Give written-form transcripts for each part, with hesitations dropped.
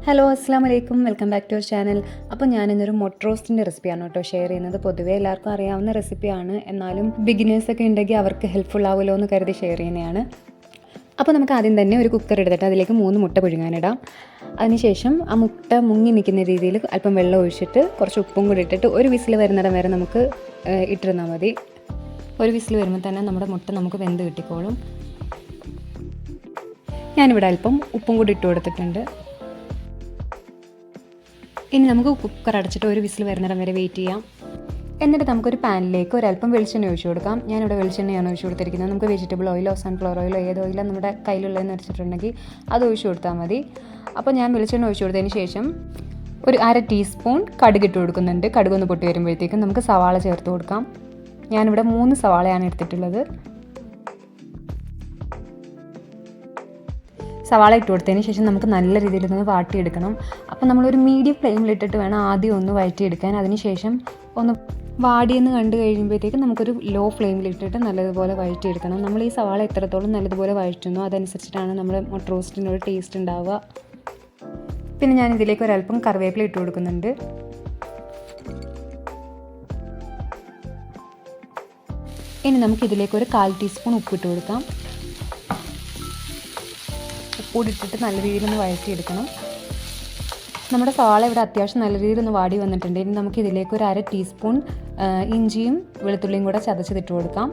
Hello അസ്സാം വലൈക്കും, welcome back to our channel. അപ്പോൾ ഞാനിന്നൊരു മൊട്ട റോസ്റ്റിൻ്റെ റെസിപ്പിയാണ് കേട്ടോ ഷെയർ ചെയ്യുന്നത്. പൊതുവേ എല്ലാവർക്കും അറിയാവുന്ന റെസിപ്പിയാണ്, എന്നാലും ബിഗിനേഴ്സൊക്കെ ഉണ്ടെങ്കിൽ അവർക്ക് ഹെൽപ്ഫുൾ ആവുമല്ലോ എന്ന് കരുതി ഷെയർ ചെയ്യുന്നതാണ്. അപ്പോൾ നമുക്ക് ആദ്യം തന്നെ ഒരു കുക്കർ എടുത്തിട്ട് അതിലേക്ക് 3 മുട്ട പുഴുങ്ങാനിടാം. അതിനുശേഷം ആ മുട്ട മുങ്ങി നിൽക്കുന്ന രീതിയിൽ അല്പം വെള്ളം ഒഴിച്ചിട്ട് കുറച്ച് ഉപ്പും കൂടി ഇട്ടിട്ട് ഒരു വിസിൽ വരുന്നിടം വരെ നമുക്ക് ഇട്ടിരുന്നാൽ മതി. ഒരു വിസിൽ വരുമ്പോൾ തന്നെ നമ്മുടെ മുട്ട നമുക്ക് വെന്ത് കിട്ടിക്കോളും. ഞാനിവിടെ അല്പം ഉപ്പും കൂടി ഇട്ട് കൊടുത്തിട്ടുണ്ട്. ഇനി നമുക്ക് കുക്കർ അടച്ചിട്ട് ഒരു വിസിൽ വരുന്നിടം വരെ വെയിറ്റ് ചെയ്യാം. എന്നിട്ട് നമുക്കൊരു പാനിലേക്ക് ഒരല്പം വെളിച്ചെണ്ണ ഒഴിച്ചു കൊടുക്കാം. ഞാനിവിടെ വെളിച്ചെണ്ണയാണ് ഒഴിച്ചു കൊടുത്തിരിക്കുന്നത്. നമുക്ക് വെജിറ്റബിൾ ഓയിലോ സൺഫ്ലവർ ഓയിലോ ഏത് ഓയിലോ നമ്മുടെ കയ്യിലുള്ളതെന്ന് വെച്ചിട്ടുണ്ടെങ്കിൽ അത് ഒഴിച്ചു കൊടുത്താൽ മതി. അപ്പോൾ ഞാൻ വെളിച്ചെണ്ണ ഒഴിച്ചു കൊടുത്തതിന് ശേഷം ഒരു 1/2 ടീസ്പൂൺ കടുക് ഇട്ട് കൊടുക്കുന്നുണ്ട്. കടുകൊന്ന് പൊട്ടി വരുമ്പോഴത്തേക്കും നമുക്ക് സവാള ചേർത്ത് കൊടുക്കാം. ഞാനിവിടെ 3 സവാളയാണ് എടുത്തിട്ടുള്ളത്. സവാള ഇട്ട് കൊടുത്തതിന് ശേഷം നമുക്ക് നല്ല രീതിയിൽ ഒന്ന് വാട്ടിയെടുക്കണം. അപ്പോൾ നമ്മളൊരു മീഡിയം ഫ്ലെയിമിലിട്ടിട്ട് വേണം ആദ്യം ഒന്ന് വഴറ്റിയെടുക്കാൻ. അതിനുശേഷം ഒന്ന് വാടിയെന്ന് കണ്ടു കഴിയുമ്പോഴത്തേക്കും നമുക്കൊരു ലോ ഫ്ലെയിമിലിട്ടിട്ട് നല്ലതുപോലെ വഴറ്റിയെടുക്കണം. നമ്മൾ ഈ സവാള എത്രത്തോളം നല്ലതുപോലെ വഴറ്റുന്നു അതനുസരിച്ചിട്ടാണ് നമ്മുടെ മുട്ട റോസ്റ്റിനൊരു ടേസ്റ്റ് ഉണ്ടാവുക. പിന്നെ ഞാൻ ഇതിലേക്ക് ഒരല്പം കറിവേപ്പില ഇട്ട് കൊടുക്കുന്നുണ്ട്. ഇനി നമുക്കിതിലേക്ക് ഒരു 1/4 ടീസ്പൂൺ ഉപ്പിട്ട് കൊടുക്കാം. ഉപ്പിട്ടിട്ട് നല്ല രീതിയിലൊന്ന് വഴറ്റിയെടുക്കണം. നമ്മുടെ സവാള ഇവിടെ അത്യാവശ്യം നല്ല രീതിയിലൊന്ന് വാടി വന്നിട്ടുണ്ട്. ഇനി നമുക്ക് ഇതിലേക്ക് ഒരു 1/2 ടീസ്പൂൺ ഇഞ്ചിയും വെളുത്തുള്ളിയും കൂടെ ചതച്ചിട്ട് കൊടുക്കാം.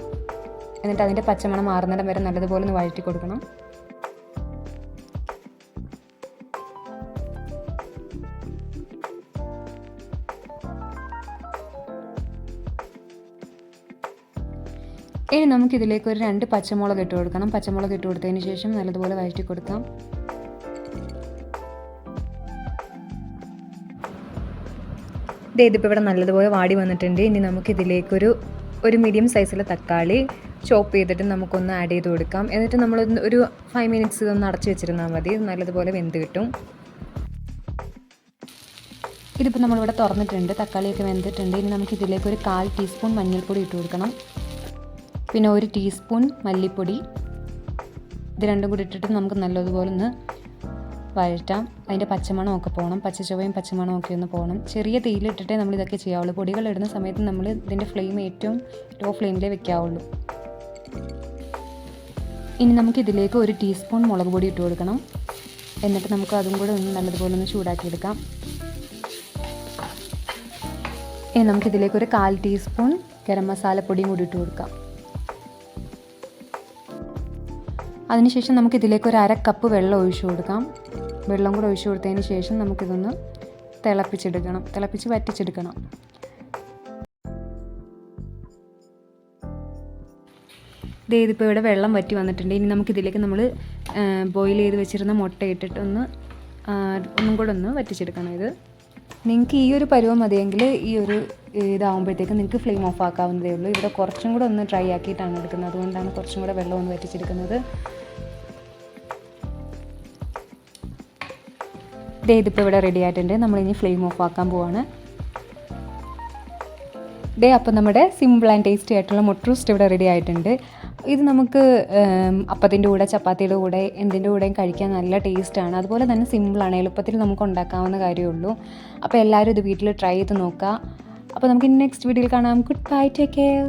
എന്നിട്ട് അതിൻ്റെ പച്ചമണം മാറുന്നിടം വരെ നല്ലതുപോലെ ഒന്ന് വഴറ്റി കൊടുക്കണം. ഇനി നമുക്കിതിലേക്ക് ഒരു 2 പച്ചമുളക് ഇട്ട് കൊടുക്കണം. പച്ചമുളക് ഇട്ട് കൊടുത്തതിന് ശേഷം നല്ലതുപോലെ വഴറ്റി കൊടുക്കാം. ഇതിപ്പോൾ ഇവിടെ നല്ലതുപോലെ വാടി വന്നിട്ടുണ്ട്. ഇനി നമുക്കിതിലേക്കൊരു മീഡിയം സൈസിലെ തക്കാളി ചോപ്പ് ചെയ്തിട്ട് നമുക്കൊന്ന് ആഡ് ചെയ്ത് കൊടുക്കാം. എന്നിട്ട് നമ്മൾ ഒരു 5 മിനിറ്റ്സ് ഇതൊന്ന് അടച്ചു വെച്ചിരുന്നാൽ മതി. നല്ലതുപോലെ വെന്ത് കിട്ടും. ഇതിപ്പോൾ നമ്മളിവിടെ തുറന്നിട്ടുണ്ട്, തക്കാളിയൊക്കെ വെന്തിട്ടുണ്ട്. ഇനി നമുക്കിതിലേക്ക് ഒരു 1/4 ടീസ്പൂൺ മഞ്ഞൾപ്പൊടി ഇട്ട് കൊടുക്കണം. പിന്നെ 1 ടീസ്പൂൺ മല്ലിപ്പൊടി. ഇത് രണ്ടും കൂടി ഇട്ടിട്ട് നമുക്ക് നല്ലതുപോലെ ഒന്ന് വഴറ്റാം. അതിൻ്റെ പച്ചമണമൊക്കെ പോകണം, പച്ചച്ചുവയും പച്ചമണമൊക്കെ ഒന്ന് പോകണം. ചെറിയ തീയിലിട്ടിട്ടേ നമ്മളിതൊക്കെ ചെയ്യാവുള്ളൂ. പൊടികൾ ഇടുന്ന സമയത്ത് നമ്മൾ ഇതിൻ്റെ ഫ്ലെയിം ഏറ്റവും ലോ ഫ്ലെയിമിലേ വെക്കാവുള്ളൂ. ഇനി നമുക്കിതിലേക്ക് 1 ടീസ്പൂൺ മുളക് പൊടി ഇട്ട് കൊടുക്കണം. എന്നിട്ട് നമുക്ക് അതും കൂടെ ഒന്ന് നല്ലതുപോലെ ഒന്ന് ചൂടാക്കിയെടുക്കാം. ഇനി നമുക്കിതിലേക്ക് ഒരു 1/4 ടീസ്പൂൺ ഗരം മസാലപ്പൊടിയും കൂടി ഇട്ട് കൊടുക്കാം. അതിനുശേഷം നമുക്കിതിലേക്ക് ഒരു 1/2 കപ്പ് വെള്ളം ഒഴിച്ചു കൊടുക്കാം. വെള്ളം കൂടെ ഒഴിച്ചു കൊടുത്തതിന് ശേഷം നമുക്കിതൊന്ന് തിളപ്പിച്ച് വറ്റിച്ചെടുക്കണം. ഇതിപ്പോൾ ഇവിടെ വെള്ളം വറ്റി വന്നിട്ടുണ്ട്. ഇനി നമുക്കിതിലേക്ക് നമ്മൾ ബോയിൽ ചെയ്ത് വെച്ചിരുന്ന മുട്ട ഇട്ടിട്ട് ഒന്നും കൂടെ ഒന്ന് വറ്റിച്ചെടുക്കണം. ഇത് നിങ്ങൾക്ക് ഈ ഒരു പരുവം മതിയെങ്കിൽ ഈ ഒരു ഇതാകുമ്പോഴത്തേക്കും നിങ്ങൾക്ക് ഫ്ലെയിം ഓഫ് ആക്കാവുന്നതേ ഉള്ളൂ. ഇവിടെ കുറച്ചും കൂടെ ഒന്ന് ഡ്രൈ ആക്കിയിട്ടാണ് എടുക്കുന്നത്, അതുകൊണ്ടാണ് കുറച്ചും കൂടെ വെള്ളം ഒന്ന് വറ്റിച്ചെടുക്കുന്നത്. ഇതിപ്പോൾ ഇവിടെ റെഡി ആയിട്ടുണ്ട്. നമ്മളിനി ഫ്ലെയിം ഓഫ് ആക്കാൻ പോവാണ്. അപ്പോൾ നമ്മുടെ സിമ്പിൾ ആൻഡ് ടേസ്റ്റി ആയിട്ടുള്ള മുട്ട റോസ്റ്റ് ഇവിടെ റെഡി ആയിട്ടുണ്ട്. ഇത് നമുക്ക് അപ്പത്തിൻ്റെ കൂടെ ചപ്പാത്തിയുടെ കൂടെ എന്തിൻ്റെ കൂടെയും കഴിക്കാൻ നല്ല ടേസ്റ്റാണ്. അതുപോലെ തന്നെ സിമ്പിളാണ്, എളുപ്പത്തിൽ നമുക്ക് ഉണ്ടാക്കാവുന്ന കാര്യമുള്ളൂ. അപ്പോൾ എല്ലാവരും ഇത് വീട്ടിൽ ട്രൈ ചെയ്ത് നോക്കുക. അപ്പോൾ നമുക്ക് നെക്സ്റ്റ് വീഡിയോയിൽ കാണാം. Good bye, take care.